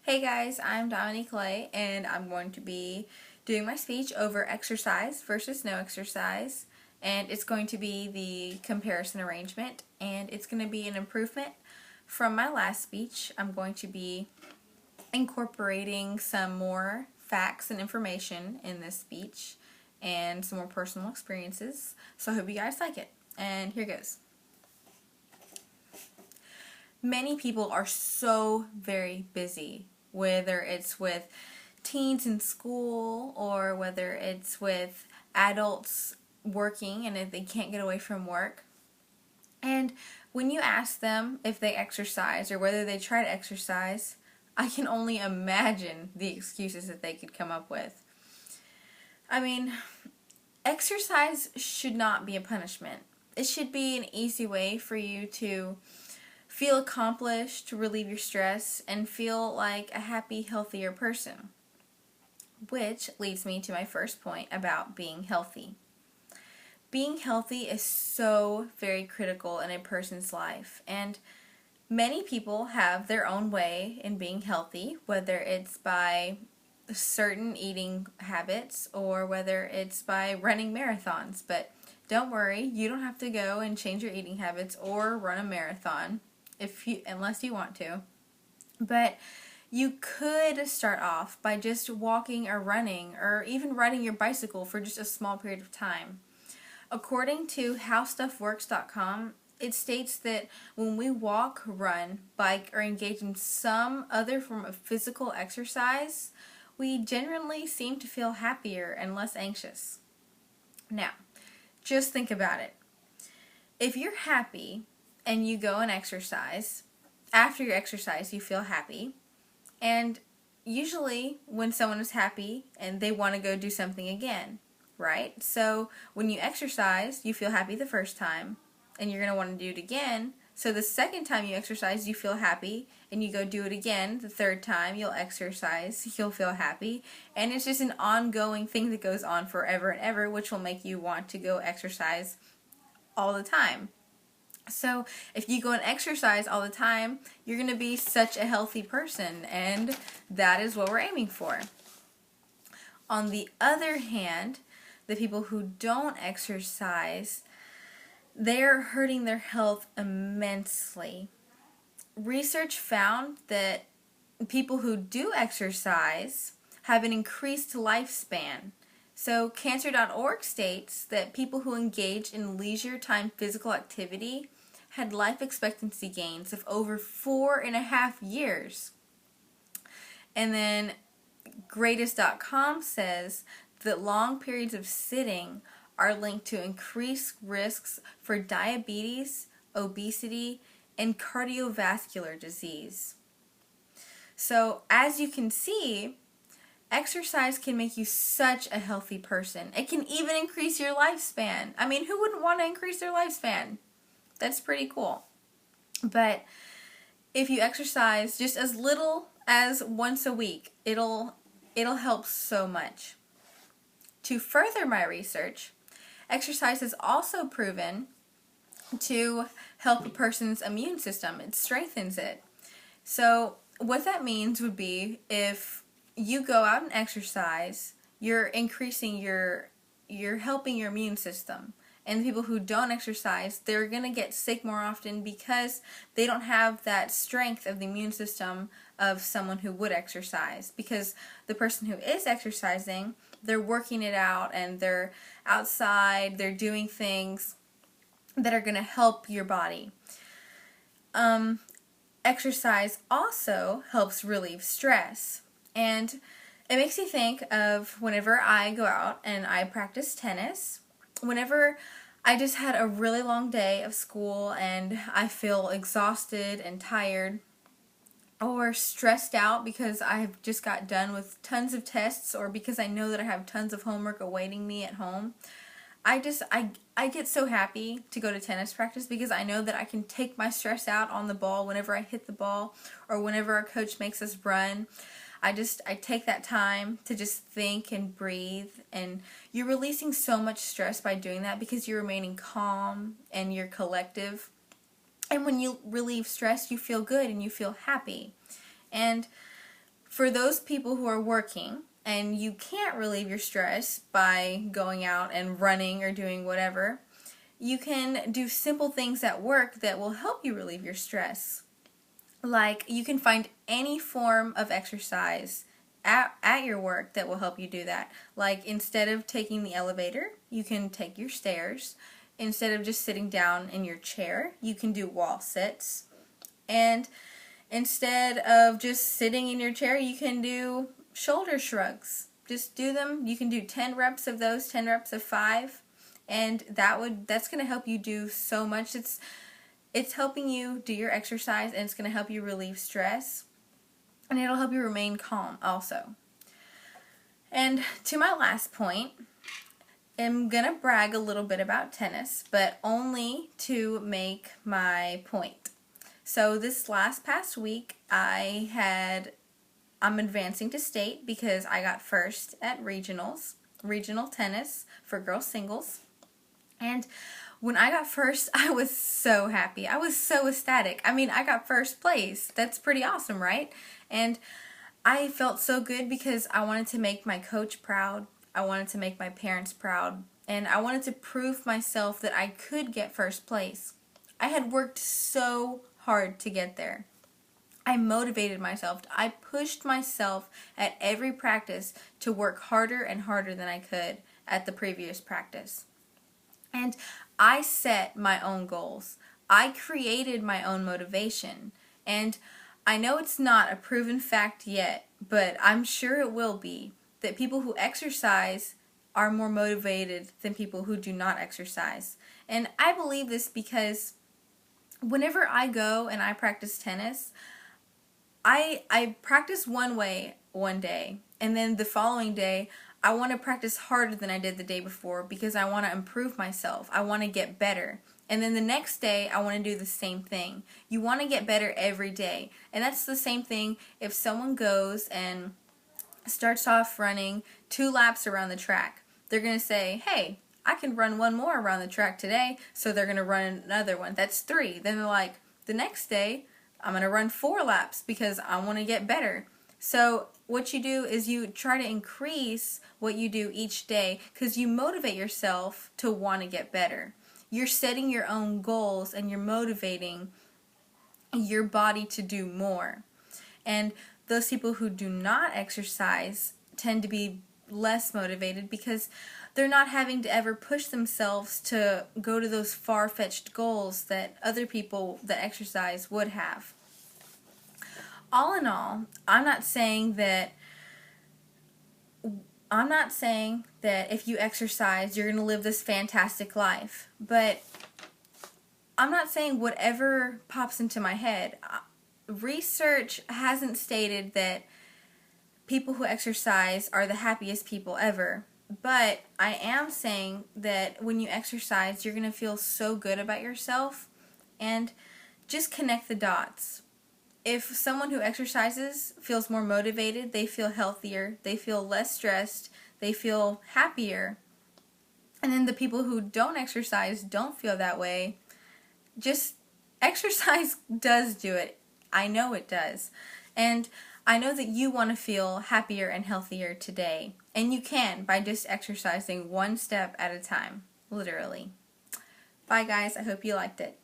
Hey guys, I'm Dominique Lay, and I'm going to be doing my speech over exercise versus no exercise. And it's going to be the comparison arrangement, and it's going to be an improvement from my last speech. I'm going to be incorporating some more facts and information in this speech and some more personal experiences. So I hope you guys like it. And here goes. Many people are so very busy, whether it's with teens in school or whether it's with adults working and if they can't get away from work. And when you ask them if they exercise or whether they try to exercise, I can only imagine the excuses that they could come up with. I mean, exercise should not be a punishment. It should be an easy way for you to feel accomplished, to relieve your stress, and feel like a happy, healthier person. Which leads me to my first point about being healthy. Being healthy is so very critical in a person's life, and many people have their own way in being healthy, whether it's by certain eating habits or whether it's by running marathons. But don't worry, you don't have to go and change your eating habits or run a marathon unless you want to. But you could start off by just walking or running or even riding your bicycle for just a small period of time. According to howstuffworks.com, it states that when we walk, run, bike, or engage in some other form of physical exercise, we generally seem to feel happier and less anxious. Now, just think about it. If you're happy and you go and exercise, after your exercise you feel happy, and usually when someone is happy and they want to go do something again, right? So when you exercise, you feel happy the first time and you're going to want to do it again. So the second time you exercise, you feel happy and you go do it again. The third time you'll exercise, you'll feel happy. And it's just an ongoing thing that goes on forever and ever, which will make you want to go exercise all the time. So if you go and exercise all the time, you're going to be such a healthy person, and that is what we're aiming for. On the other hand, the people who don't exercise, they're hurting their health immensely. Research found that people who do exercise have an increased lifespan. So cancer.org states that people who engage in leisure time physical activity had life expectancy gains of over 4.5 years. And then greatest.com says that long periods of sitting are linked to increased risks for diabetes, obesity, and cardiovascular disease. So as you can see, exercise can make you such a healthy person. It can even increase your lifespan. I mean, who wouldn't want to increase their lifespan? That's pretty cool. But if you exercise just as little as once a week, it'll help so much. To further my research, exercise is also proven to help a person's immune system. It strengthens it. So what that means would be if you go out and exercise, you're helping your immune system. And the people who don't exercise, they're going to get sick more often because they don't have that strength of the immune system of someone who would exercise. Because the person who is exercising, they're working it out and they're outside, they're doing things that are going to help your body. Exercise also helps relieve stress. And it makes me think of whenever I go out and I practice tennis. Whenever I just had a really long day of school and I feel exhausted and tired or stressed out because I've just got done with tons of tests or because I know that I have tons of homework awaiting me at home, I get so happy to go to tennis practice because I know that I can take my stress out on the ball whenever I hit the ball or whenever our coach makes us run. I take that time to just think and breathe, and you're releasing so much stress by doing that because you're remaining calm and you're collective. And when you relieve stress, you feel good and you feel happy. And for those people who are working and you can't relieve your stress by going out and running or doing whatever, you can do simple things at work that will help you relieve your stress. Like, you can find any form of exercise at your work that will help you do that. Like, instead of taking the elevator, you can take your stairs. Instead of just sitting down in your chair, you can do wall sits. And instead of just sitting in your chair, you can do shoulder shrugs. Just do them. You can do 10 reps of those, 10 reps of 5, and that's going to help you do so much. It's helping you do your exercise, and it's going to help you relieve stress, and it'll help you remain calm also. And to my last point, I'm going to brag a little bit about tennis, but only to make my point. So this past week, I'm advancing to state because I got first at regional tennis for girls singles. And when I got first, I was so happy. I was so ecstatic. I mean, I got first place. That's pretty awesome, right? And I felt so good because I wanted to make my coach proud. I wanted to make my parents proud. And I wanted to prove myself that I could get first place. I had worked so hard to get there. I motivated myself. I pushed myself at every practice to work harder and harder than I could at the previous practice. And I set my own goals. I created my own motivation. And I know it's not a proven fact yet, but I'm sure it will be, that people who exercise are more motivated than people who do not exercise. And I believe this because whenever I go and I practice tennis, I practice one way one day, and then the following day I want to practice harder than I did the day before because I want to improve myself. I want to get better. And then the next day I want to do the same thing. You want to get better every day. And that's the same thing if someone goes and starts off running 2 laps around the track. They're going to say, hey, I can run 1 more around the track today, so they're going to run another one. That's 3. Then they're like, the next day I'm going to run 4 laps because I want to get better. So what you do is you try to increase what you do each day because you motivate yourself to want to get better. You're setting your own goals and you're motivating your body to do more. And those people who do not exercise tend to be less motivated because they're not having to ever push themselves to go to those far-fetched goals that other people that exercise would have. All in all, I'm not saying that if you exercise, you're going to live this fantastic life. But I'm not saying whatever pops into my head. Research hasn't stated that people who exercise are the happiest people ever. But I am saying that when you exercise, you're going to feel so good about yourself. And just connect the dots. If someone who exercises feels more motivated, they feel healthier, they feel less stressed, they feel happier. And then the people who don't exercise don't feel that way. Just exercise does do it. I know it does. And I know that you want to feel happier and healthier today. And you can by just exercising 1 step at a time, literally. Bye guys, I hope you liked it.